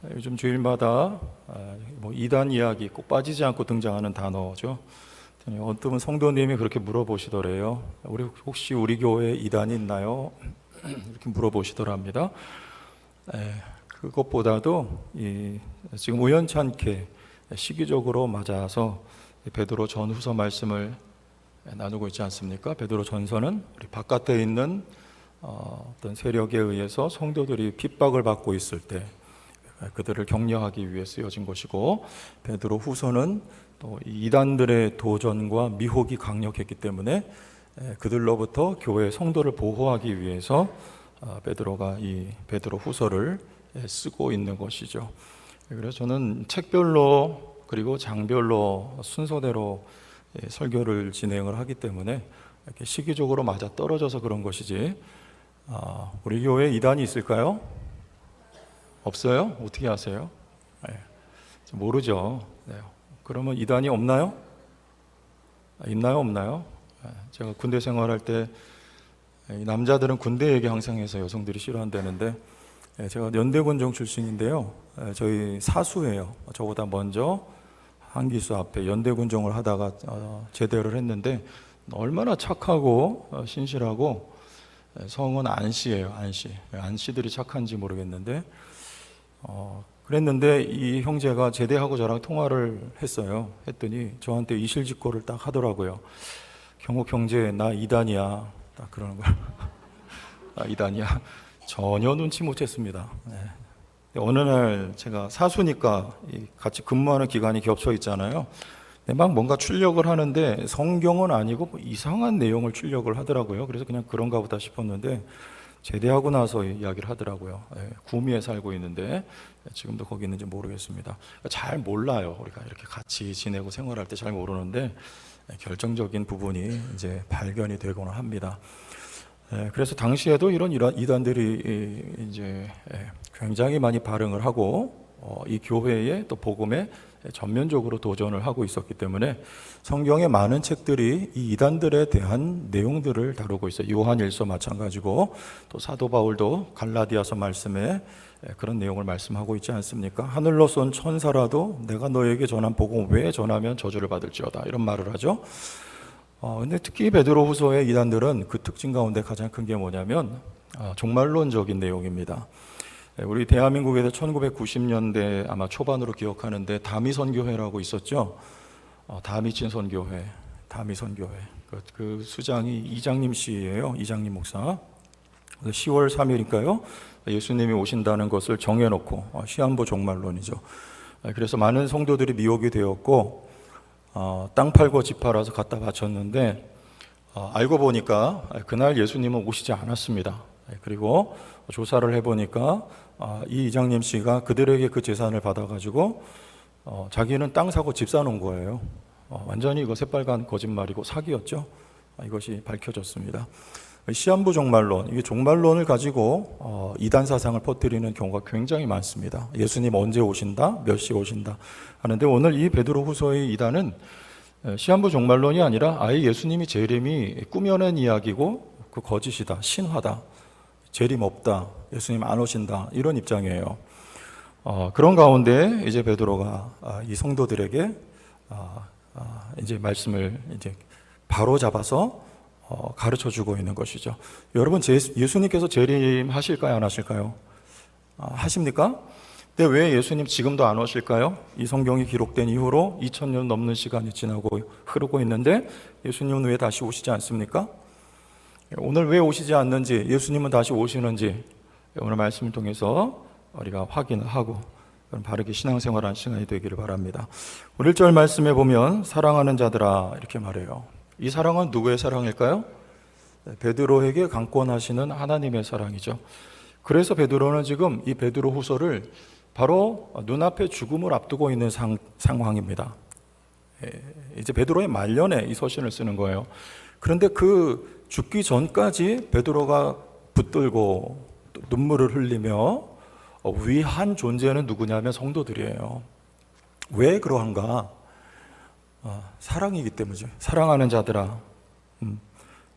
요즘 주일마다 이단 이야기 꼭 빠지지 않고 등장하는 단어죠. 어떤 분 성도님이 그렇게 물어보시더래요. 혹시 우리 교회에 이단이 있나요? 이렇게 물어보시더랍니다. 그것보다도 지금 우연찮게 시기적으로 맞아서 베드로 전후서 말씀을 나누고 있지 않습니까? 베드로 전서는 우리 바깥에 있는 어떤 세력에 의해서 성도들이 핍박을 받고 있을 때 그들을 격려하기 위해 쓰여진 것이고, 베드로 후서는 또 이단들의 도전과 미혹이 강력했기 때문에 그들로부터 교회 성도를 보호하기 위해서 베드로가 이 베드로 후서를 쓰고 있는 것이죠. 그래서 저는 책별로 그리고 장별로 순서대로 설교를 진행을 하기 때문에 이렇게 시기적으로 맞아 떨어져서 그런 것이지, 우리 교회에 이단이 있을까요? 없어요? 어떻게 아세요? 모르죠. 그러면 이단이 없나요? 있나요? 없나요? 제가 군대 생활할 때 남자들은 군대 얘기 항상 해서 여성들이 싫어한다는데, 제가 연대군종 출신인데요. 저희 사수예요. 저보다 먼저 한기수 앞에 연대군종을 하다가 제대를 했는데, 얼마나 착하고 신실하고, 성은 안씨예요. 안씨들이 착한지 모르겠는데, 그랬는데 이 형제가 제대하고 저랑 통화를 했어요. 했더니 저한테 이실직고를 딱 하더라고요. 경욱 형제, 나 이단이야. 딱 그러는 거예요. 나 이단이야. 전혀 눈치 못 챘습니다. 어느 날 제가 사수니까 같이 근무하는 기간이 겹쳐 있잖아요. 막 뭔가 출력을 하는데 성경은 아니고 이상한 내용을 출력을 하더라고요. 그래서 그냥 그런가 보다 싶었는데, 제대하고 나서 이야기를 하더라고요. 구미에 살고 있는데 지금도 거기 있는지 모르겠습니다. 잘 몰라요. 우리가 이렇게 같이 지내고 생활할 때 잘 모르는데 결정적인 부분이 이제 발견이 되곤 합니다. 그래서 당시에도 이런 이단들이 이제 굉장히 많이 발응을 하고 이 교회에 또 복음에 전면적으로 도전을 하고 있었기 때문에 성경의 많은 책들이 이 이단들에 대한 내용들을 다루고 있어요. 요한일서 마찬가지고, 또 사도 바울도 갈라디아서 말씀에 그런 내용을 말씀하고 있지 않습니까? 하늘로서 온 천사라도 내가 너에게 전한 복음 왜 전하면 저주를 받을지어다, 이런 말을 하죠. 근데 특히 베드로 후서의 이단들은 그 특징 가운데 가장 큰 게 뭐냐면 종말론적인 내용입니다. 우리 대한민국에서 1990년대 아마 초반으로 기억하는데 다미선교회라고 있었죠. 다미친 선교회, 다미선교회. 그 수장이 이장님 씨예요. 이장님 목사. 10월 3일인가요? 예수님이 오신다는 것을 정해놓고 시한부 종말론이죠. 그래서 많은 성도들이 미혹이 되었고, 땅 팔고 집 팔아서 갖다 바쳤는데, 알고 보니까 그날 예수님은 오시지 않았습니다. 그리고 조사를 해보니까 이 이장님 씨가 그들에게 그 재산을 받아가지고 자기는 땅 사고 집 사놓은 거예요. 완전히 이거 새빨간 거짓말이고 사기였죠. 이것이 밝혀졌습니다. 시한부 종말론, 이게 종말론을 가지고 이단 사상을 퍼뜨리는 경우가 굉장히 많습니다. 예수님 언제 오신다, 몇 시에 오신다 하는데, 오늘 이 베드로 후서의 이단은 시한부 종말론이 아니라 아예 예수님이 재림이 꾸며낸 이야기고 그 거짓이다, 신화다, 재림 없다, 예수님 안 오신다, 이런 입장이에요. 그런 가운데 이제 베드로가 이 성도들에게 이제 말씀을 이제 바로 잡아서 가르쳐 주고 있는 것이죠. 여러분, 예수님께서 재림하실까요, 안 하실까요? 하십니까? 근데 왜 예수님 지금도 안 오실까요? 이 성경이 기록된 이후로 2000년 넘는 시간이 지나고 흐르고 있는데 예수님은 왜 다시 오시지 않습니까? 오늘 왜 오시지 않는지, 예수님은 다시 오시는지 오늘 말씀을 통해서 우리가 확인을 하고 바르게 신앙생활하는 시간이 되기를 바랍니다. 오늘 1절 말씀에 보면 사랑하는 자들아 이렇게 말해요. 이 사랑은 누구의 사랑일까요? 베드로에게 강권하시는 하나님의 사랑이죠. 그래서 베드로는 지금 이 베드로 후서를 바로 눈앞에 죽음을 앞두고 있는 상황입니다. 이제 베드로의 말년에 이 서신을 쓰는 거예요. 그런데 그 죽기 전까지 베드로가 붙들고 눈물을 흘리며 위한 존재는 누구냐면 성도들이에요. 왜 그러한가? 사랑이기 때문이죠. 사랑하는 자들아,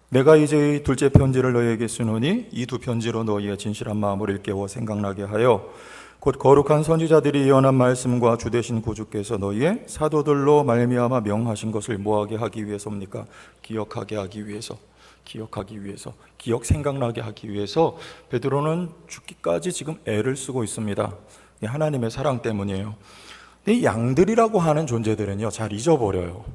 내가 이제 이 둘째 편지를 너희에게 쓰노니 이 두 편지로 너희의 진실한 마음을 일깨워 생각나게 하여 곧 거룩한 선지자들이 예언한 말씀과 주되신 구주께서 너희의 사도들로 말미암아 명하신 것을 뭐하게 하기 위해서입니까? 기억하게 하기 위해서. 기억 생각나게 하기 위해서 베드로는 죽기까지 지금 애를 쓰고 있습니다. 하나님의 사랑 때문이에요. 이 양들이라고 하는 존재들은요, 잘 잊어버려요.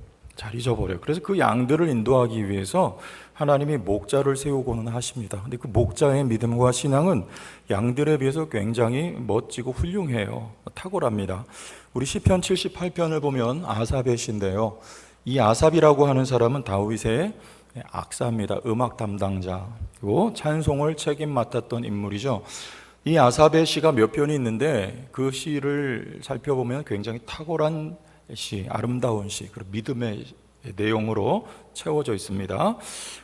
그래서 그 양들을 인도하기 위해서 하나님이 목자를 세우고는 하십니다. 근데 그 목자의 믿음과 신앙은 양들에 비해서 굉장히 멋지고 훌륭해요. 탁월합니다. 우리 시편 78편을 보면 아삽의 시인데요. 이 아삽이라고 하는 사람은 다윗의 악사입니다. 음악 담당자고 찬송을 책임 맡았던 인물이죠. 이 아삽의 시가 몇 편이 있는데 그 시를 살펴보면 굉장히 탁월한 시, 아름다운 시, 그리고 믿음의 내용으로 채워져 있습니다.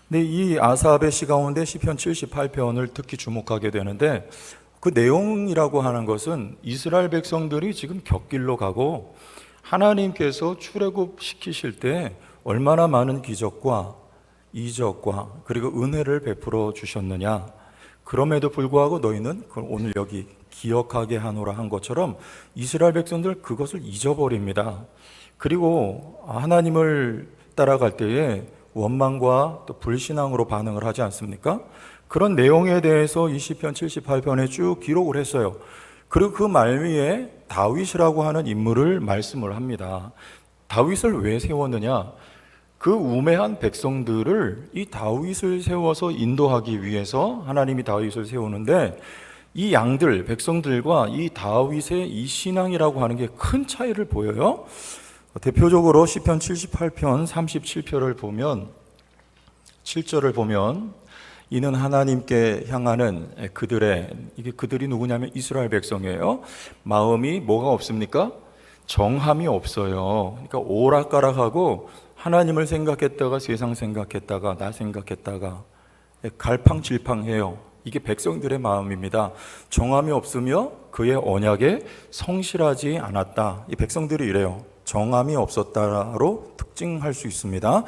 근데 이 아삽의 시 가운데 시편 78편을 특히 주목하게 되는데 그 내용이라고 하는 것은 이스라엘 백성들이 지금 격길로 가고 하나님께서 출애굽시키실 때 얼마나 많은 기적과 이적과 그리고 은혜를 베풀어 주셨느냐. 그럼에도 불구하고 너희는 오늘 여기 기억하게 하노라 한 것처럼 이스라엘 백성들 그것을 잊어버립니다. 그리고 하나님을 따라갈 때에 원망과 또 불신앙으로 반응을 하지 않습니까? 그런 내용에 대해서 이 시편 78편에 쭉 기록을 했어요. 그리고 그 말미에 다윗이라고 하는 인물을 말씀을 합니다. 다윗을 왜 세웠느냐? 그 우매한 백성들을 이 다윗을 세워서 인도하기 위해서 하나님이 다윗을 세우는데 이 양들, 백성들과 이 다윗의 이 신앙이라고 하는 게 큰 차이를 보여요. 대표적으로 시편 78편 37편을 보면 7절을 보면 이는 하나님께 향하는 그들이 누구냐면 이스라엘 백성이에요. 마음이 뭐가 없습니까? 정함이 없어요. 그러니까 오락가락하고 하나님을 생각했다가 세상 생각했다가 나 생각했다가 갈팡질팡해요. 이게 백성들의 마음입니다. 정함이 없으며 그의 언약에 성실하지 않았다. 이 백성들이 이래요. 정함이 없었다로 특징할 수 있습니다.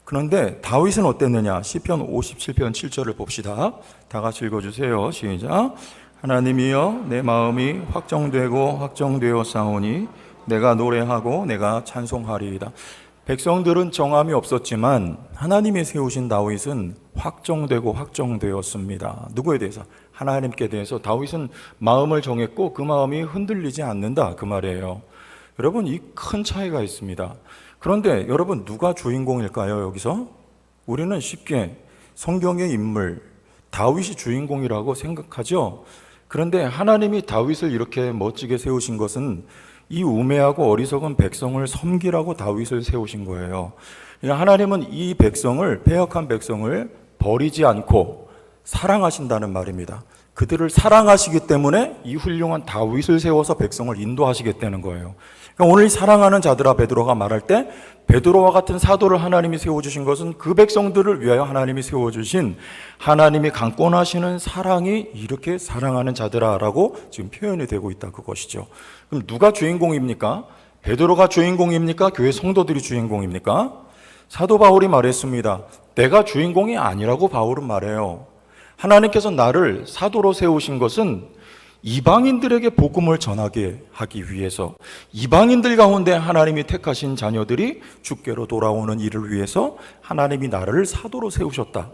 그런데 다윗은 어땠느냐? 시편 57편 7절을 봅시다. 다 같이 읽어주세요. 시작. 하나님이여 내 마음이 확정되어 싸우니 내가 노래하고 내가 찬송하리이다. 백성들은 정함이 없었지만 하나님이 세우신 다윗은 확정되었습니다. 누구에 대해서? 하나님께 대해서. 다윗은 마음을 정했고 그 마음이 흔들리지 않는다 그 말이에요. 여러분, 이 큰 차이가 있습니다. 그런데 여러분, 누가 주인공일까요? 여기서 우리는 쉽게 성경의 인물 다윗이 주인공이라고 생각하죠. 그런데 하나님이 다윗을 이렇게 멋지게 세우신 것은 이 우매하고 어리석은 백성을 섬기라고 다윗을 세우신 거예요. 하나님은 이 백성을, 패역한 백성을 버리지 않고 사랑하신다는 말입니다. 그들을 사랑하시기 때문에 이 훌륭한 다윗을 세워서 백성을 인도하시겠다는 거예요. 그러니까 오늘 사랑하는 자들아 베드로가 말할 때 베드로와 같은 사도를 하나님이 세워주신 것은 그 백성들을 위하여 하나님이 세워주신 하나님이 강권하시는 사랑이 이렇게 사랑하는 자들아라고 지금 표현이 되고 있다 그것이죠. 그럼 누가 주인공입니까? 베드로가 주인공입니까? 교회 성도들이 주인공입니까? 사도 바울이 말했습니다. 내가 주인공이 아니라고 바울은 말해요. 하나님께서 나를 사도로 세우신 것은 이방인들에게 복음을 전하게 하기 위해서, 이방인들 가운데 하나님이 택하신 자녀들이 주께로 돌아오는 일을 위해서 하나님이 나를 사도로 세우셨다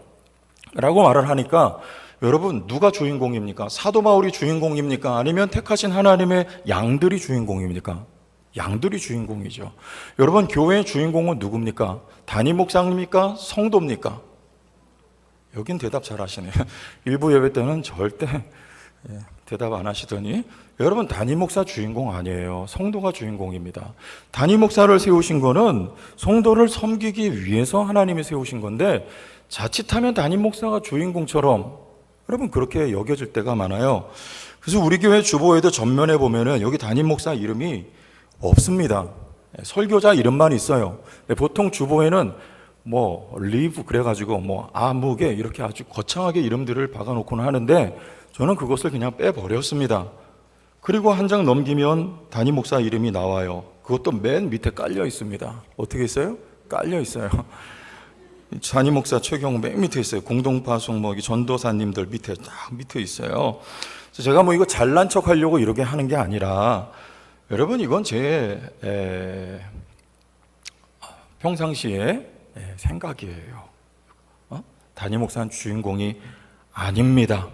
라고 말을 하니까, 여러분 누가 주인공입니까? 사도 바울이 주인공입니까? 아니면 택하신 하나님의 양들이 주인공입니까? 양들이 주인공이죠. 여러분, 교회의 주인공은 누굽니까? 담임 목사입니까? 성도입니까? 여긴 대답 잘 하시네요. 일부 예배 때는 절대 대답 안 하시더니, 여러분 담임 목사 주인공 아니에요. 성도가 주인공입니다. 담임 목사를 세우신 거는 성도를 섬기기 위해서 하나님이 세우신 건데, 자칫하면 담임 목사가 주인공처럼 여러분 그렇게 여겨질 때가 많아요. 그래서 우리 교회 주보에도 전면에 보면은 여기 담임 목사 이름이 없습니다. 설교자 이름만 있어요. 보통 주보에는 리브 그래가지고 아무개 이렇게 아주 거창하게 이름들을 박아놓고는 하는데, 저는 그것을 그냥 빼버렸습니다. 그리고 한 장 넘기면 담임 목사 이름이 나와요. 그것도 맨 밑에 깔려 있습니다. 어떻게 있어요? 깔려 있어요. 담임 목사 최경 맨 밑에 있어요. 공동파 송목이 전도사님들 밑에 딱 밑에 있어요. 제가 뭐 이거 잘난 척 하려고 이렇게 하는 게 아니라, 여러분 이건 제 평상시에 생각이에요. 담임 목사는 주인공이 아닙니다.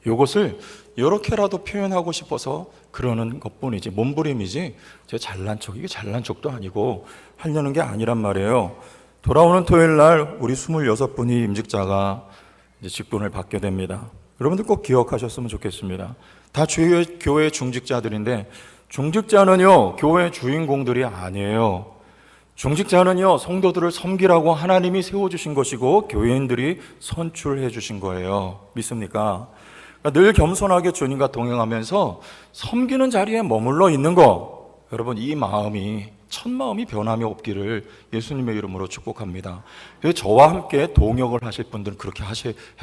이것을 이렇게라도 표현하고 싶어서 그러는 것뿐이지, 몸부림이지, 제 잘난 척, 이게 잘난 척도 아니고 하려는 게 아니란 말이에요. 돌아오는 토요일 날 우리 26분이 임직자가 이제 직분을 받게 됩니다. 여러분들 꼭 기억하셨으면 좋겠습니다. 다 교회 중직자들인데, 중직자는요 교회 주인공들이 아니에요. 중직자는요 성도들을 섬기라고 하나님이 세워주신 것이고 교회인들이 선출해 주신 거예요. 믿습니까? 그러니까 늘 겸손하게 주님과 동행하면서 섬기는 자리에 머물러 있는 거, 여러분 이 마음이, 첫 마음이 변함이 없기를 예수님의 이름으로 축복합니다. 저와 함께 동역을 하실 분들은 그렇게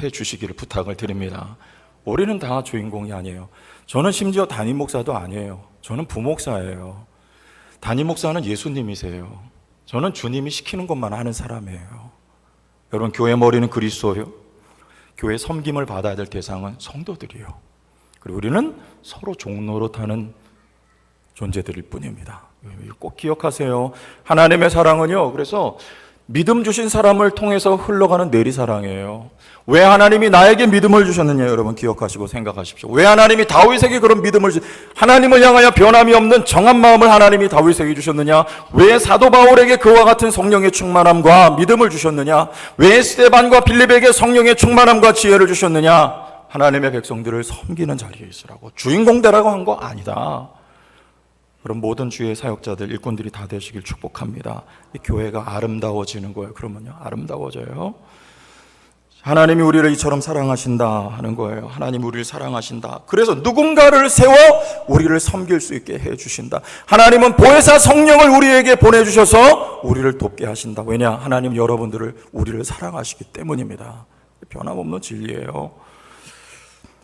해 주시기를 부탁을 드립니다. 우리는 다 주인공이 아니에요. 저는 심지어 담임 목사도 아니에요. 저는 부목사예요. 담임 목사는 예수님이세요. 저는 주님이 시키는 것만 하는 사람이에요. 여러분 교회 머리는 그리스도요. 교회 섬김을 받아야 될 대상은 성도들이요. 그리고 우리는 서로 종노릇하는 존재들일 뿐입니다. 꼭 기억하세요. 하나님의 사랑은요, 그래서 믿음 주신 사람을 통해서 흘러가는 내리사랑이에요. 왜 하나님이 나에게 믿음을 주셨느냐, 여러분 기억하시고 생각하십시오. 왜 하나님이 다윗에게 그런 믿음을 하나님을 향하여 변함이 없는 정한 마음을 하나님이 다윗에게 주셨느냐? 왜 사도 바울에게 그와 같은 성령의 충만함과 믿음을 주셨느냐? 왜 스데반과 빌립에게 성령의 충만함과 지혜를 주셨느냐? 하나님의 백성들을 섬기는 자리에 있으라고, 주인공 되라고 한 거 아니다. 그럼 모든 주의 사역자들, 일꾼들이 다 되시길 축복합니다. 이 교회가 아름다워지는 거예요. 그러면요, 아름다워져요. 하나님이 우리를 이처럼 사랑하신다 하는 거예요. 하나님 우리를 사랑하신다. 그래서 누군가를 세워 우리를 섬길 수 있게 해주신다. 하나님은 보혜사 성령을 우리에게 보내주셔서 우리를 돕게 하신다. 왜냐? 하나님 여러분들을, 우리를 사랑하시기 때문입니다. 변함없는 진리예요.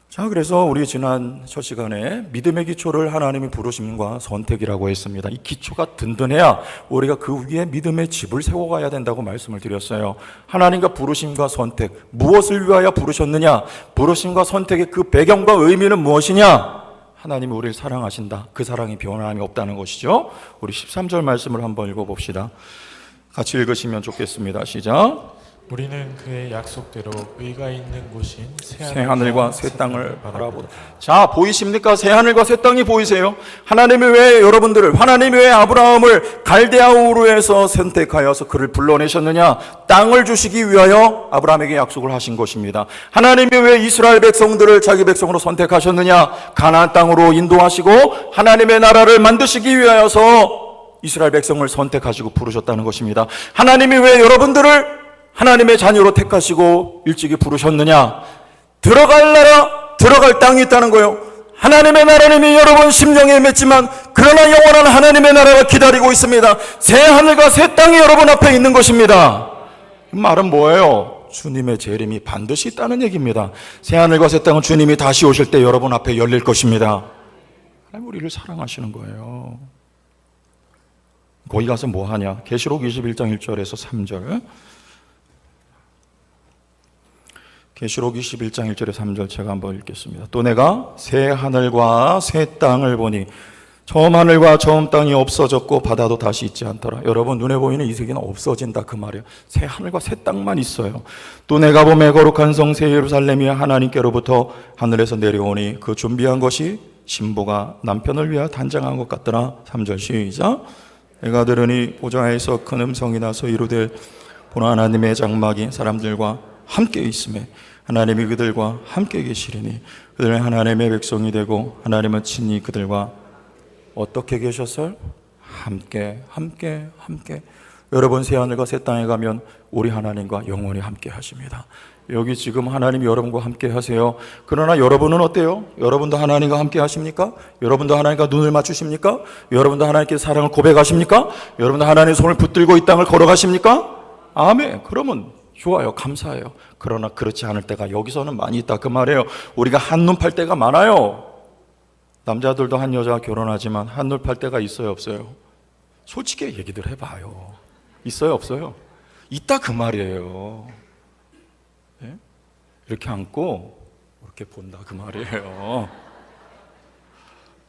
자, 그래서 우리 지난 첫 시간에 믿음의 기초를 하나님이 부르심과 선택이라고 했습니다. 이 기초가 든든해야 우리가 그 위에 믿음의 집을 세워가야 된다고 말씀을 드렸어요. 하나님과 부르심과 선택, 무엇을 위하여 부르셨느냐? 부르심과 선택의 그 배경과 의미는 무엇이냐? 하나님이 우리를 사랑하신다. 그 사랑이 변함이 없다는 것이죠. 우리 13절 말씀을 한번 읽어봅시다. 같이 읽으시면 좋겠습니다. 시작. 우리는 그의 약속대로 의가 있는 곳인 새 하늘과 새 땅을 바라보다. 자, 보이십니까? 새 하늘과 새 땅이 보이세요? 하나님이 왜 여러분들을, 하나님이 왜 아브라함을 갈대아 우르에서 선택하여서 그를 불러내셨느냐? 땅을 주시기 위하여 아브라함에게 약속을 하신 것입니다. 하나님이 왜 이스라엘 백성들을 자기 백성으로 선택하셨느냐? 가나안 땅으로 인도하시고 하나님의 나라를 만드시기 위하여서 이스라엘 백성을 선택하시고 부르셨다는 것입니다. 하나님이 왜 여러분들을 하나님의 자녀로 택하시고 일찍이 부르셨느냐? 들어갈 나라, 들어갈 땅이 있다는 거예요. 하나님의 나라는 이미 여러분 심령에 맺지만, 그러나 영원한 하나님의 나라가 기다리고 있습니다. 새 하늘과 새 땅이 여러분 앞에 있는 것입니다. 이 말은 뭐예요? 주님의 재림이 반드시 있다는 얘기입니다. 새 하늘과 새 땅은 주님이 다시 오실 때 여러분 앞에 열릴 것입니다. 하나님 우리를 사랑하시는 거예요. 거기 가서 뭐 하냐? 계시록 21장 1절에서 3절. 계시록 21장 1절에 3절 제가 한번 읽겠습니다. 또 내가 새 하늘과 새 땅을 보니 처음 하늘과 처음 땅이 없어졌고 바다도 다시 있지 않더라. 여러분 눈에 보이는 이 세계는 없어진다 그 말이에요. 새 하늘과 새 땅만 있어요. 또 내가 보매 거룩한 성 새 예루살렘이 하나님께로부터 하늘에서 내려오니 그 준비한 것이 신부가 남편을 위하여 단장한 것 같더라. 3절 시작. 내가 들으니 보좌에서 큰 음성이 나서 이르되 보라 하나님의 장막이 사람들과 함께 있음에 하나님이 그들과 함께 계시리니 그들은 하나님의 백성이 되고 하나님은 친히 그들과 어떻게 계셨어요? 함께. 여러분 새하늘과 새 땅에 가면 우리 하나님과 영원히 함께 하십니다. 여기 지금 하나님이 여러분과 함께 하세요. 그러나 여러분은 어때요? 여러분도 하나님과 함께 하십니까? 여러분도 하나님과 눈을 맞추십니까? 여러분도 하나님께 사랑을 고백하십니까? 여러분도 하나님의 손을 붙들고 이 땅을 걸어가십니까? 아멘. 그러면 좋아요. 감사해요. 그러나 그렇지 않을 때가 여기서는 많이 있다 그 말이에요. 우리가 한눈 팔 때가 많아요. 남자들도 한 여자와 결혼하지만 한눈 팔 때가 있어요, 없어요? 솔직히 얘기들 해봐요. 있어요, 없어요? 있다 그 말이에요. 네? 이렇게 앉고 이렇게 본다 그 말이에요.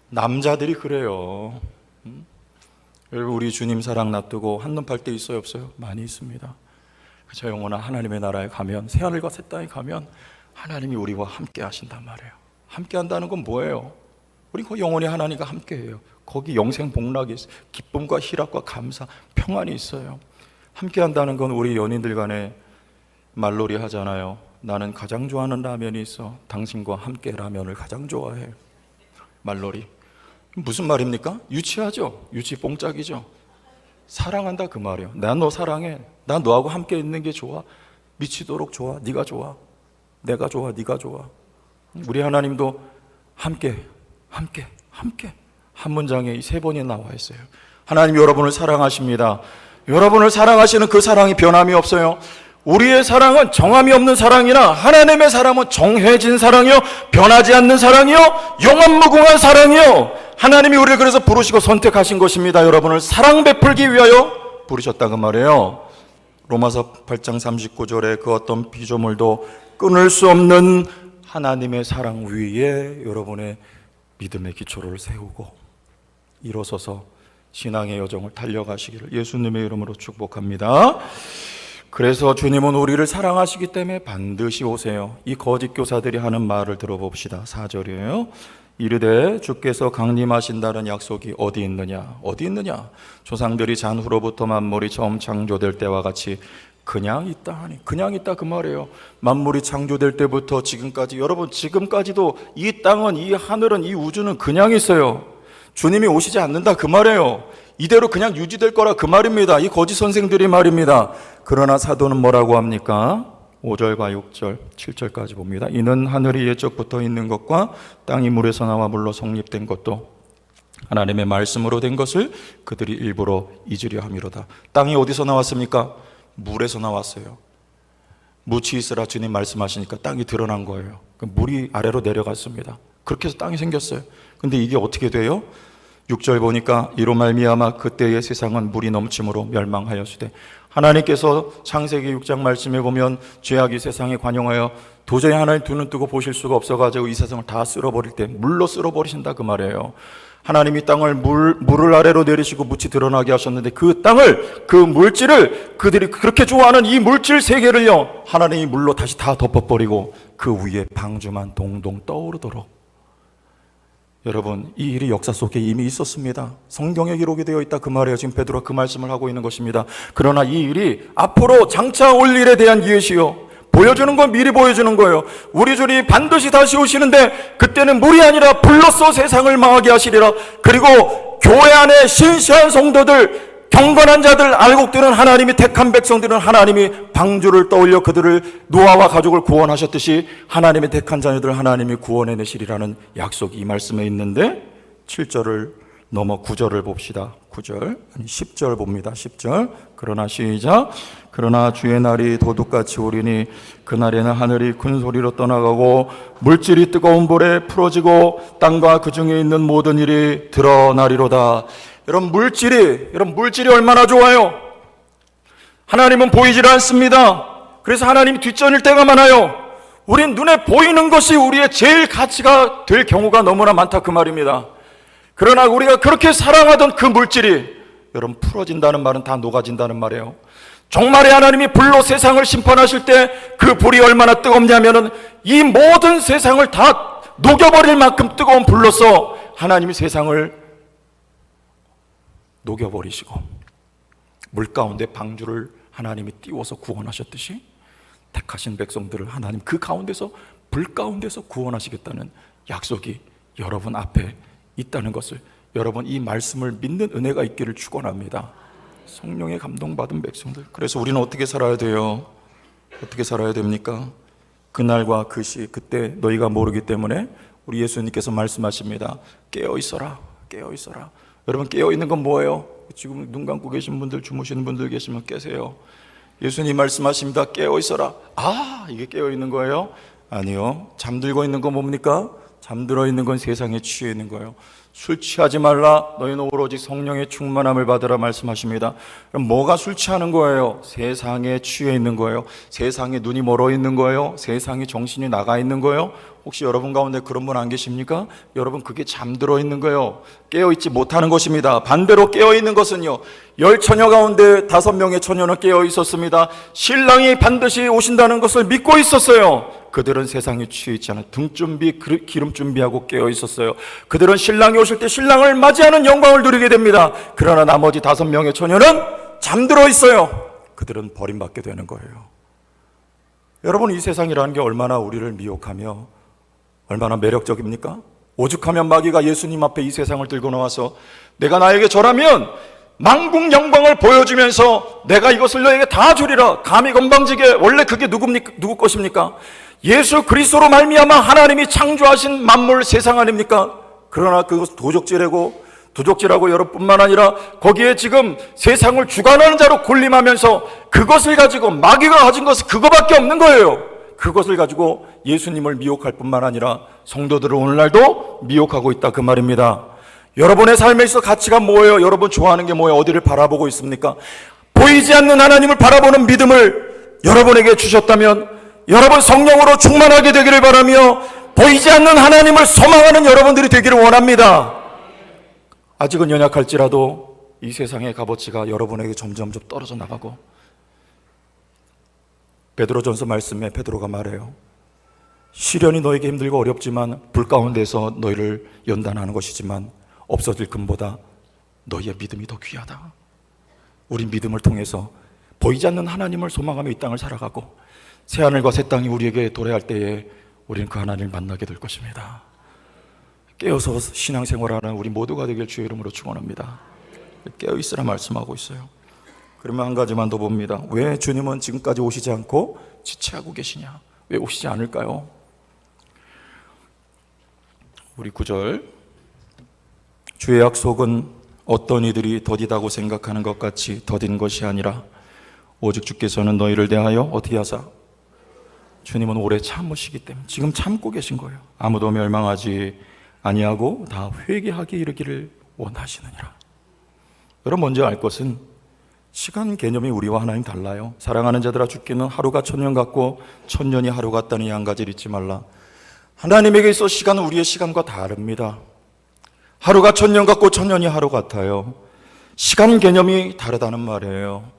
남자들이 그래요. 여러분, 우리 주님 사랑 놔두고 한눈 팔 때 있어요, 없어요? 많이 있습니다. 저 영원한 하나님의 나라에 가면, 새하늘과 새 땅에 가면 하나님이 우리와 함께 하신단 말이에요. 함께 한다는 건 뭐예요? 우리 그 영원히 하나님과 함께 해요. 거기 영생 복락이 있어요. 기쁨과 희락과 감사, 평안이 있어요. 함께 한다는 건 우리 연인들 간에 말놀이 하잖아요. 나는 가장 좋아하는 라면이 있어. 당신과 함께 라면을 가장 좋아해. 말놀이. 무슨 말입니까? 유치하죠? 유치 뽕짝이죠? 사랑한다 그 말이에요. 난 너 사랑해. 난 너하고 함께 있는 게 좋아. 미치도록 좋아. 네가 좋아. 내가 좋아. 네가 좋아. 우리 하나님도 함께 한 문장에 이 세 번이 나와 있어요. 하나님 여러분을 사랑하십니다. 여러분을 사랑하시는 그 사랑이 변함이 없어요. 우리의 사랑은 정함이 없는 사랑이나 하나님의 사랑은 정해진 사랑이요, 변하지 않는 사랑이요, 영원무궁한 사랑이요. 하나님이 우리를 그래서 부르시고 선택하신 것입니다. 여러분을 사랑 베풀기 위하여 부르셨다 그 말이에요. 로마서 8장 39절에 그 어떤 피조물도 끊을 수 없는 하나님의 사랑 위에 여러분의 믿음의 기초를 세우고 일어서서 신앙의 여정을 달려가시기를 예수님의 이름으로 축복합니다. 그래서 주님은 우리를 사랑하시기 때문에 반드시 오세요. 이 거짓 교사들이 하는 말을 들어봅시다. 4절이에요. 이르되 주께서 강림하신다는 약속이 어디 있느냐? 어디 있느냐? 조상들이 잔후로부터 만물이 처음 창조될 때와 같이 그냥 있다 하니, 그냥 있다 그 말이에요. 만물이 창조될 때부터 지금까지, 여러분 지금까지도 이 땅은, 이 하늘은, 이 우주는 그냥 있어요. 주님이 오시지 않는다 그 말이에요. 이대로 그냥 유지될 거라 그 말입니다. 이 거짓 선생들이 말입니다. 그러나 사도는 뭐라고 합니까? 5절과 6절, 7절까지 봅니다. 이는 하늘이 예적부터 있는 것과 땅이 물에서 나와 물로 성립된 것도 하나님의 말씀으로 된 것을 그들이 일부러 잊으려 함이로다. 땅이 어디서 나왔습니까? 물에서 나왔어요. 묻이 있으라 주님 말씀하시니까 땅이 드러난 거예요. 물이 아래로 내려갔습니다. 그렇게 해서 땅이 생겼어요. 근데 이게 어떻게 돼요? 6절 보니까 이로 말미암아 그때의 세상은 물이 넘침으로 멸망하였으되, 하나님께서 창세기 6장 말씀에 보면 죄악이 세상에 관영하여 도저히 하나님 두 눈 뜨고 보실 수가 없어가지고 이 세상을 다 쓸어버릴 때 물로 쓸어버리신다 그 말이에요. 하나님이 땅을 물을 아래로 내리시고 묻이 드러나게 하셨는데 그 땅을, 그 물질을, 그들이 그렇게 좋아하는 이 물질 세계를요, 하나님이 물로 다시 다 덮어버리고 그 위에 방주만 동동 떠오르도록. 여러분, 이 일이 역사 속에 이미 있었습니다. 성경에 기록이 되어 있다 그 말이에요. 지금 베드로가 그 말씀을 하고 있는 것입니다. 그러나 이 일이 앞으로 장차 올 일에 대한 예시요, 보여주는 건 미리 보여주는 거예요. 우리 주님이 반드시 다시 오시는데 그때는 물이 아니라 불로써 세상을 망하게 하시리라. 그리고 교회 안에 신실한 성도들, 경건한 자들, 알곡들은 하나님이 택한 백성들은 하나님이 방주를 떠올려 그들을, 노아와 가족을 구원하셨듯이 하나님의 택한 자녀들 하나님이 구원해내시리라는 약속이 이 말씀에 있는데, 7절을 넘어 9절을 봅시다. 9절, 아니 10절 봅니다. 10절. 그러나 시작. 그러나 주의 날이 도둑같이 오리니 그날에는 하늘이 큰 소리로 떠나가고 물질이 뜨거운 볼에 풀어지고 땅과 그 중에 있는 모든 일이 드러나리로다. 여러분, 물질이 얼마나 좋아요? 하나님은 보이질 않습니다. 그래서 하나님이 뒷전일 때가 많아요. 우린 눈에 보이는 것이 우리의 제일 가치가 될 경우가 너무나 많다 그 말입니다. 그러나 우리가 그렇게 사랑하던 그 물질이, 여러분, 풀어진다는 말은 다 녹아진다는 말이에요. 정말에 하나님이 불로 세상을 심판하실 때 그 불이 얼마나 뜨겁냐면은 이 모든 세상을 다 녹여버릴 만큼 뜨거운 불로서 하나님이 세상을 녹여버리시고 물 가운데 방주를 하나님이 띄워서 구원하셨듯이 택하신 백성들을 하나님 그 가운데서, 불 가운데서 구원하시겠다는 약속이 여러분 앞에 있다는 것을, 여러분 이 말씀을 믿는 은혜가 있기를 축원합니다. 성령의 감동받은 백성들. 그래서 우리는 어떻게 살아야 돼요? 어떻게 살아야 됩니까? 그날과 그 시, 그때 너희가 모르기 때문에 우리 예수님께서 말씀하십니다. 깨어 있어라, 깨어 있어라. 여러분, 깨어 있는 건 뭐예요? 지금 눈 감고 계신 분들, 주무시는 분들 계시면 깨세요. 예수님 말씀하십니다. 깨어 있어라. 아, 이게 깨어 있는 거예요? 아니요. 잠들고 있는 건 뭡니까? 잠들어 있는 건 세상에 취해 있는 거예요. 술 취하지 말라. 너희는 오로지 성령의 충만함을 받으라 말씀하십니다. 그럼 뭐가 술 취하는 거예요? 세상에 취해 있는 거예요? 세상에 눈이 멀어 있는 거예요? 세상에 정신이 나가 있는 거예요? 혹시 여러분 가운데 그런 분 안 계십니까? 여러분, 그게 잠들어 있는 거예요. 깨어있지 못하는 것입니다. 반대로 깨어있는 것은요, 10처녀 가운데 5명의 처녀는 깨어 있었습니다. 신랑이 반드시 오신다는 것을 믿고 있었어요. 그들은 세상에 취해 있지 않아 등 준비, 기름 준비하고 깨어 있었어요. 그들은 신랑이 오실 때 신랑을 맞이하는 영광을 누리게 됩니다. 그러나 나머지 5명의 처녀는 잠들어 있어요. 그들은 버림받게 되는 거예요. 여러분, 이 세상이라는 게 얼마나 우리를 미혹하며 얼마나 매력적입니까? 오죽하면 마귀가 예수님 앞에 이 세상을 들고 나와서 내가 나에게 절하면 만국 영광을 보여주면서 내가 이것을 너에게 다 주리라. 감히 건방지게. 원래 그게 누구 것입니까? 예수 그리스도로 말미암아 하나님이 창조하신 만물 세상 아닙니까? 그러나 그것은 도적질하고 여러분뿐만 아니라 거기에 지금 세상을 주관하는 자로 군림하면서 그것을 가지고 마귀가 가진 것은 그거밖에 없는 거예요. 그것을 가지고 예수님을 미혹할 뿐만 아니라 성도들을 오늘날도 미혹하고 있다, 그 말입니다. 여러분의 삶에 있어 가치가 뭐예요? 여러분 좋아하는 게 뭐예요? 어디를 바라보고 있습니까? 보이지 않는 하나님을 바라보는 믿음을 여러분에게 주셨다면 여러분 성령으로 충만하게 되기를 바라며 보이지 않는 하나님을 소망하는 여러분들이 되기를 원합니다. 아직은 연약할지라도 이 세상의 값어치가 여러분에게 점점 떨어져 나가고, 베드로전서 말씀에 베드로가 말해요. 시련이 너에게 힘들고 어렵지만 불 가운데서 너희를 연단하는 것이지만 없어질 금보다 너희의 믿음이 더 귀하다. 우리 믿음을 통해서 보이지 않는 하나님을 소망하며 이 땅을 살아가고 새하늘과 새 땅이 우리에게 도래할 때에 우리는 그 하나님을 만나게 될 것입니다. 깨어서 신앙생활하는 우리 모두가 되길 주의 이름으로 축원합니다. 깨어있으라 말씀하고 있어요. 그러면 한 가지만 더 봅니다. 왜 주님은 지금까지 오시지 않고 지체하고 계시냐? 왜 오시지 않을까요? 우리 9절, 주의 약속은 어떤 이들이 더디다고 생각하는 것 같이 더딘 것이 아니라 오직 주께서는 너희를 대하여 어떻게 하사? 주님은 오래 참으시기 때문에 지금 참고 계신 거예요. 아무도 멸망하지 아니하고 다 회개하게 이르기를 원하시느니라. 여러분, 먼저 알 것은 시간 개념이 우리와 하나님 달라요. 사랑하는 자들아, 죽기는 하루가 천년 같고 천년이 하루 같다는 이 한 가지를 잊지 말라. 하나님에게 있어 시간은 우리의 시간과 다릅니다. 하루가 천년 같고 천년이 하루 같아요. 시간 개념이 다르다는 말이에요.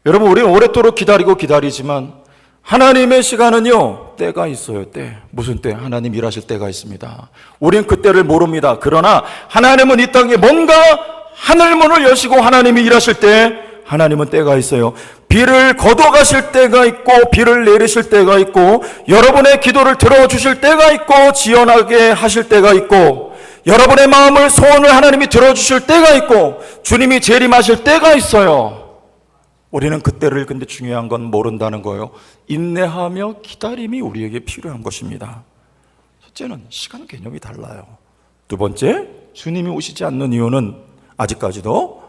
여러분, 우리는 오랫도록 기다리지만 하나님의 시간은요, 때가 있어요. 때. 무슨 때? 하나님 일하실 때가 있습니다. 우리는 그 때를 모릅니다. 그러나 하나님은 이 땅에 뭔가 하늘문을 여시고 하나님이 일하실 때 하나님은 때가 있어요. 비를 거둬가실 때가 있고 비를 내리실 때가 있고 여러분의 기도를 들어주실 때가 있고 지연하게 하실 때가 있고 여러분의 마음을 소원을 하나님이 들어주실 때가 있고 주님이 재림하실 때가 있어요. 우리는 그때를 근데 중요한 건 모른다는 거예요. 인내하며 기다림이 우리에게 필요한 것입니다. 첫째는 시간 개념이 달라요. 두 번째, 주님이 오시지 않는 이유는 아직까지도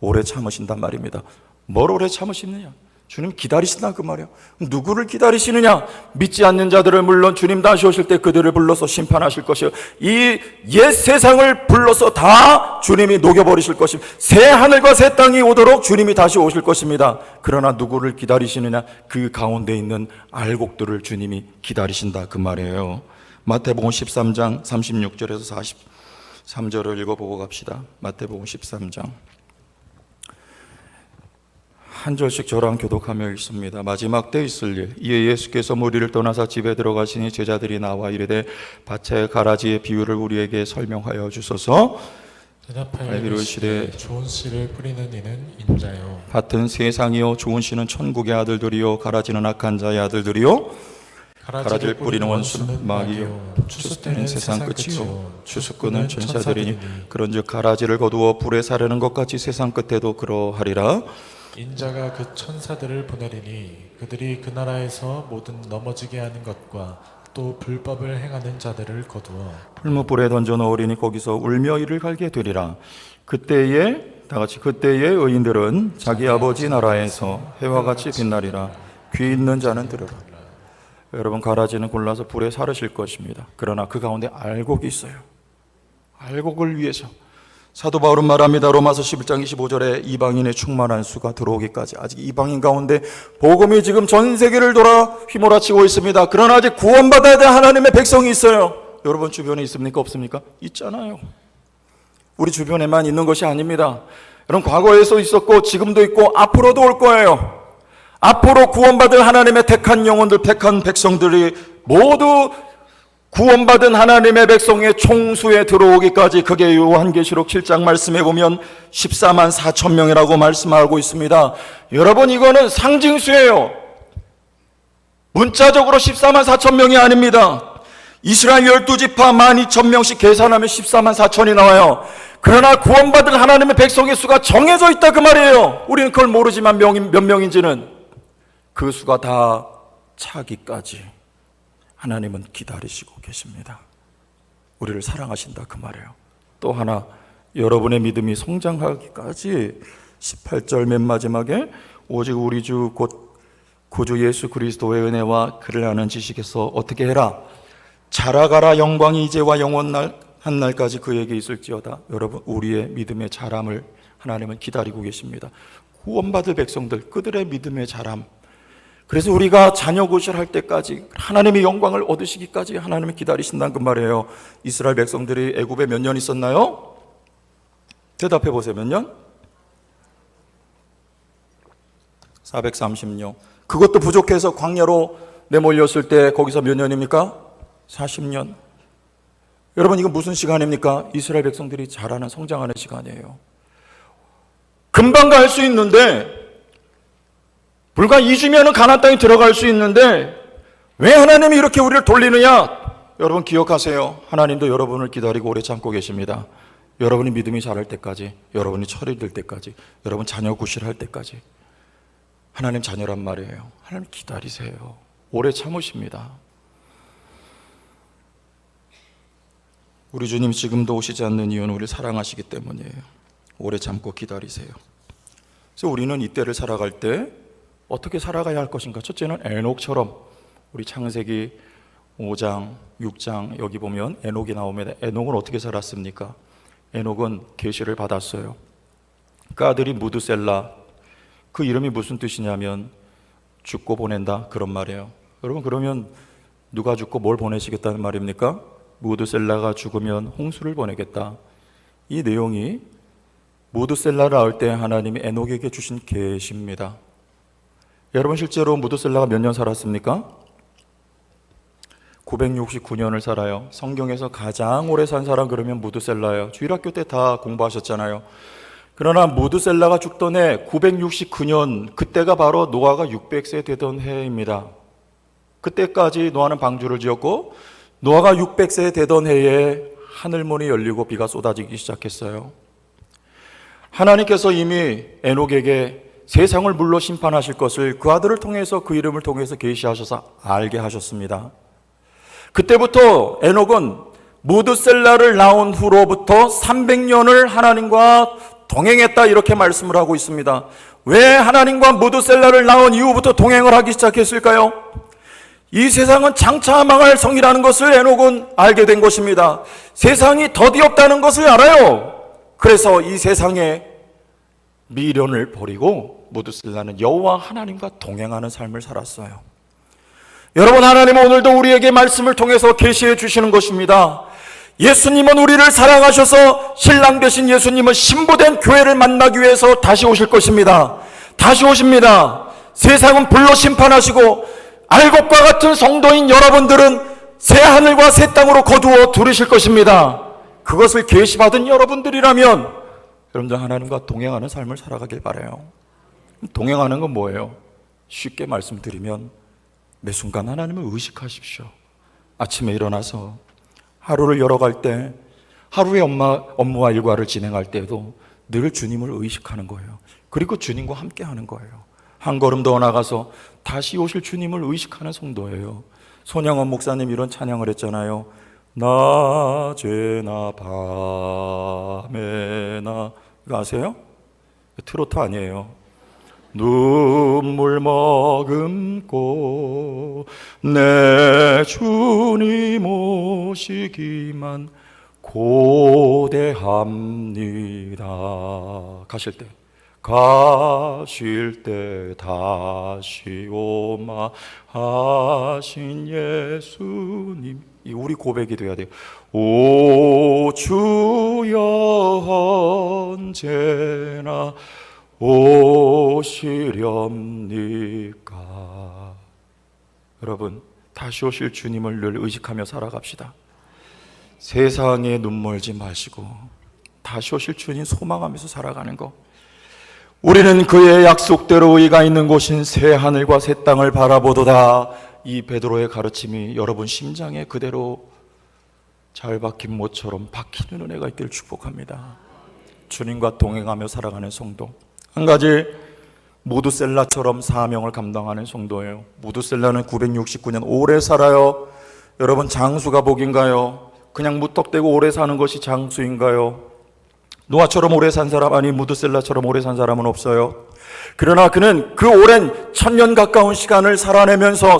오래 참으신단 말입니다. 뭘 오래 참으시느냐? 주님 기다리신다 그 말이에요. 누구를 기다리시느냐? 믿지 않는 자들을 물론 주님 다시 오실 때 그들을 불러서 심판하실 것이요, 이 옛 세상을 불러서 다 주님이 녹여버리실 것입니다. 새 하늘과 새 땅이 오도록 주님이 다시 오실 것입니다. 그러나 누구를 기다리시느냐? 그 가운데 있는 알곡들을 주님이 기다리신다 그 말이에요. 마태복음 13장 36절에서 43절을 읽어보고 갑시다. 마태복음 13장 한 절씩 저랑 교독하며 읽습니다. 마지막 때 있을 일. 이에 예수께서 무리를 떠나서 집에 들어가시니 제자들이 나와 이르되 밭의 가라지의 비유를 우리에게 설명하여 주소서. 대답하여 이르시되 좋은 씨를 뿌리는 이는 인자요 밭은 세상이요 좋은 씨는 천국의 아들들이요 가라지는 악한 자의 아들들이요 가라지를 뿌리는 원수는 마귀요 추수 때는 세상 끝이요 추수꾼은 천사들이니 그런즉 가라지를 거두어 불에 사르는 것 같이 세상 끝에도 그러하리라. 인자가 그 천사들을 보내리니 그들이 그 나라에서 모든 넘어지게 하는 것과 또 불법을 행하는 자들을 거두어 풀무불에 던져 넣으리니 거기서 울며 이를 갈게 되리라. 그때에 의인들은 자기 아버지 나라에서 해와 같이 빛나리라. 귀 있는 자는 들으라. 여러분, 가라지는 골라서 불에 사르실 것입니다. 그러나 그 가운데 알곡이 있어요. 발곡을 위해서. 사도 바울은 말합니다. 로마서 11장 25절에 이방인의 충만한 수가 들어오기까지 아직 이방인 가운데 복음이 지금 전 세계를 돌아 휘몰아치고 있습니다. 그러나 아직 구원받아야 될 하나님의 백성이 있어요. 여러분 주변에 있습니까? 없습니까? 있잖아요. 우리 주변에만 있는 것이 아닙니다. 여러분 과거에도 있었고 지금도 있고 앞으로도 올 거예요. 앞으로 구원받을 하나님의 택한 영혼들, 택한 백성들이 모두 구원받은 하나님의 백성의 총수에 들어오기까지, 그게 요한계시록 7장 말씀해 보면 14만 4천 명이라고 말씀하고 있습니다. 여러분 이거는 상징수예요. 문자적으로 14만 4천 명이 아닙니다. 이스라엘 12지파 12,000명씩 계산하면 14만 4천이 나와요. 그러나 구원받을 하나님의 백성의 수가 정해져 있다 그 말이에요. 우리는 그걸 모르지만 몇 명인지는 그 수가 다 차기까지 하나님은 기다리시고 계십니다. 우리를 사랑하신다 그 말이에요. 또 하나, 여러분의 믿음이 성장하기까지 18절 맨 마지막에 오직 우리 주 곧 구주 예수 그리스도의 은혜와 그를 아는 지식에서 어떻게 해라? 자라가라. 영광이 이제와 영원한 날까지 그에게 있을지어다. 여러분 우리의 믿음의 자람을 하나님은 기다리고 계십니다. 구원받을 백성들, 그들의 믿음의 자람. 그래서 우리가 자녀 구실할 때까지 하나님의 영광을 얻으시기까지 하나님이 기다리신다는 그 말이에요. 이스라엘 백성들이 애굽에 몇 년 있었나요? 대답해 보세요. 몇 년? 430년. 그것도 부족해서 광야로 내몰렸을 때 거기서 몇 년입니까? 40년. 여러분 이건 무슨 시간입니까? 이스라엘 백성들이 자라는, 성장하는 시간이에요. 금방 갈 수 있는데, 불과 2주면 가나안 땅에 들어갈 수 있는데 왜 하나님이 이렇게 우리를 돌리느냐? 여러분 기억하세요. 하나님도 여러분을 기다리고 오래 참고 계십니다. 여러분이 믿음이 자랄 때까지, 여러분이 철이 들 때까지, 여러분 자녀 구실할 때까지. 하나님 자녀란 말이에요. 하나님 기다리세요. 오래 참으십니다. 우리 주님 지금도 오시지 않는 이유는 우리를 사랑하시기 때문이에요. 오래 참고 기다리세요. 그래서 우리는 이때를 살아갈 때 어떻게 살아가야 할 것인가? 첫째는 에녹처럼, 우리 창세기 5장, 6장 여기 보면 에녹이 나오면 에녹은 어떻게 살았습니까? 에녹은 계시를 받았어요. 그 아들이 무드셀라, 그 이름이 무슨 뜻이냐면 죽고 보낸다 그런 말이에요. 여러분 그러면 누가 죽고 뭘 보내시겠다는 말입니까? 무드셀라가 죽으면 홍수를 보내겠다. 이 내용이 무드셀라를 낳을 때 하나님이 에녹에게 주신 계시입니다. 여러분 실제로 무드셀라가 몇 년 살았습니까? 969년을 살아요. 성경에서 가장 오래 산 사람 그러면 무드셀라예요. 주일학교 때 다 공부하셨잖아요. 그러나 무드셀라가 죽던 해 969년, 그때가 바로 노아가 600세 되던 해입니다. 그때까지 노아는 방주를 지었고 노아가 600세 되던 해에 하늘문이 열리고 비가 쏟아지기 시작했어요. 하나님께서 이미 에녹에게 세상을 물로 심판하실 것을 그 아들을 통해서, 그 이름을 통해서 계시하셔서 알게 하셨습니다. 그때부터 에녹은 무드셀라를 낳은 후로부터 300년을 하나님과 동행했다 이렇게 말씀을 하고 있습니다. 왜 하나님과 무드셀라를 낳은 이후부터 동행을 하기 시작했을까요? 이 세상은 장차 망할 성이라는 것을 에녹은 알게 된 것입니다. 세상이 더디 없다는 것을 알아요. 그래서 이 세상에 미련을 버리고 무드셀라는 여호와 하나님과 동행하는 삶을 살았어요. 여러분 하나님은 오늘도 우리에게 말씀을 통해서 계시해 주시는 것입니다. 예수님은 우리를 사랑하셔서 신랑 되신 예수님은 신부된 교회를 만나기 위해서 다시 오실 것입니다. 다시 오십니다. 세상은 불로 심판하시고 알곡과 같은 성도인 여러분들은 새 하늘과 새 땅으로 거두어 두르실 것입니다. 그것을 계시받은 여러분들이라면 여러분들 하나님과 동행하는 삶을 살아가길 바라요. 동행하는 건 뭐예요? 쉽게 말씀드리면 매 순간 하나님을 의식하십시오. 아침에 일어나서 하루를 열어갈 때, 하루의 업무와 일과를 진행할 때에도 늘 주님을 의식하는 거예요. 그리고 주님과 함께 하는 거예요. 한 걸음 더 나가서 다시 오실 주님을 의식하는 성도예요. 손양원 목사님 이런 찬양을 했잖아요. 낮에나 밤에나, 이거 아세요? 트로트 아니에요. 눈물 머금고 내 주님 오시기만 고대합니다. 가실 때 다시 오마 하신 예수님. 이 우리 고백이 돼야 돼요. 오 주여 언제나 오시렵니까? 여러분, 다시 오실 주님을 늘 의식하며 살아갑시다. 세상에 눈멀지 마시고 다시 오실 주님 소망하면서 살아가는 것. 우리는 그의 약속대로 의가 있는 곳인 새 하늘과 새 땅을 바라보도다. 이 베드로의 가르침이 여러분 심장에 그대로 잘 박힌 못처럼 박히는 은혜가 있기를 축복합니다. 주님과 동행하며 살아가는 성도. 한 가지, 무드셀라처럼 사명을 감당하는 성도예요. 무드셀라는 969년 오래 살아요. 여러분, 장수가 복인가요? 그냥 무턱대고 오래 사는 것이 장수인가요? 노아처럼 오래 산 사람, 아니 무드셀라처럼 오래 산 사람은 없어요. 그러나 그는 그 오랜 1000년 가까운 시간을 살아내면서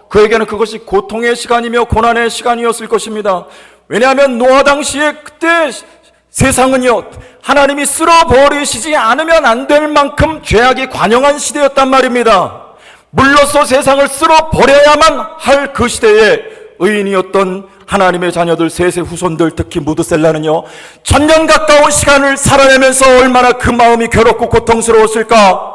그에게는 그것이 고통의 시간이며 고난의 시간이었을 것입니다. 왜냐하면 노아 당시에 그때 세상은요, 하나님이 쓸어버리시지 않으면 안 될 만큼 죄악이 관영한 시대였단 말입니다. 물로써 세상을 쓸어버려야만 할 그 시대에 의인이었던 하나님의 자녀들, 셋의 후손들, 특히 무드셀라는요, 1000년 가까운 시간을 살아내면서 얼마나 그 마음이 괴롭고 고통스러웠을까.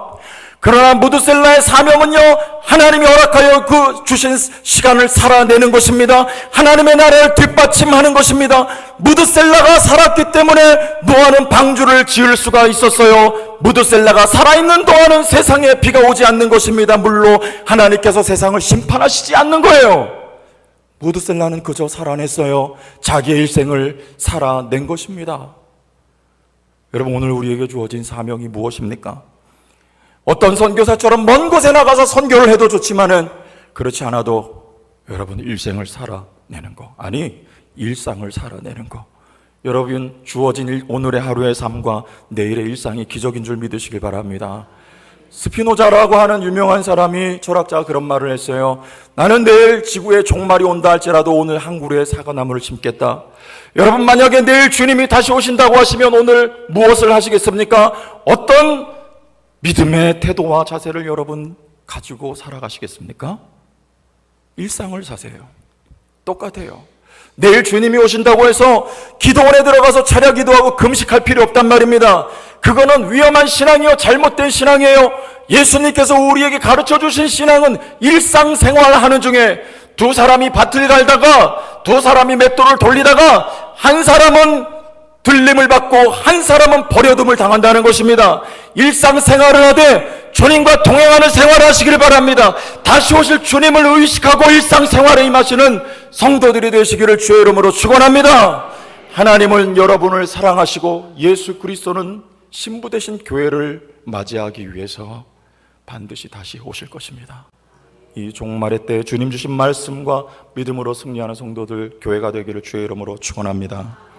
그러나 무드셀라의 사명은요, 하나님이 허락하여 그 주신 시간을 살아내는 것입니다. 하나님의 나라를 뒷받침하는 것입니다. 무드셀라가 살았기 때문에 노아는 방주를 지을 수가 있었어요. 무드셀라가 살아있는 동안은 세상에 비가 오지 않는 것입니다. 물로 하나님께서 세상을 심판하시지 않는 거예요. 무드셀라는 그저 살아냈어요. 자기의 일생을 살아낸 것입니다. 여러분, 오늘 우리에게 주어진 사명이 무엇입니까? 어떤 선교사처럼 먼 곳에 나가서 선교를 해도 좋지만은 그렇지 않아도 여러분 일생을 살아내는 거, 아니 일상을 살아내는 거. 여러분, 주어진 오늘의 하루의 삶과 내일의 일상이 기적인 줄 믿으시길 바랍니다. 스피노자라고 하는 유명한 사람이, 철학자가 그런 말을 했어요. 나는 내일 지구에 종말이 온다 할지라도 오늘 한 그루의 사과나무를 심겠다. 여러분, 만약에 내일 주님이 다시 오신다고 하시면 오늘 무엇을 하시겠습니까? 어떤 믿음의 태도와 자세를 여러분 가지고 살아가시겠습니까? 일상을 사세요. 똑같아요. 내일 주님이 오신다고 해서 기도원에 들어가서 차려 기도하고 금식할 필요 없단 말입니다. 그거는 위험한 신앙이요, 잘못된 신앙이에요. 예수님께서 우리에게 가르쳐 주신 신앙은 일상생활하는 중에 두 사람이 밭을 갈다가 두 사람이 맷돌을 돌리다가 한 사람은 들림을 받고 한 사람은 버려둠을 당한다는 것입니다. 일상생활을 하되 주님과 동행하는 생활을 하시길 바랍니다. 다시 오실 주님을 의식하고 일상생활에 임하시는 성도들이 되시기를 주의 이름으로 축원합니다. 하나님은 여러분을 사랑하시고 예수 그리스도는 신부 되신 교회를 맞이하기 위해서 반드시 다시 오실 것입니다. 이 종말의 때 주님 주신 말씀과 믿음으로 승리하는 성도들 교회가 되기를 주의 이름으로 축원합니다.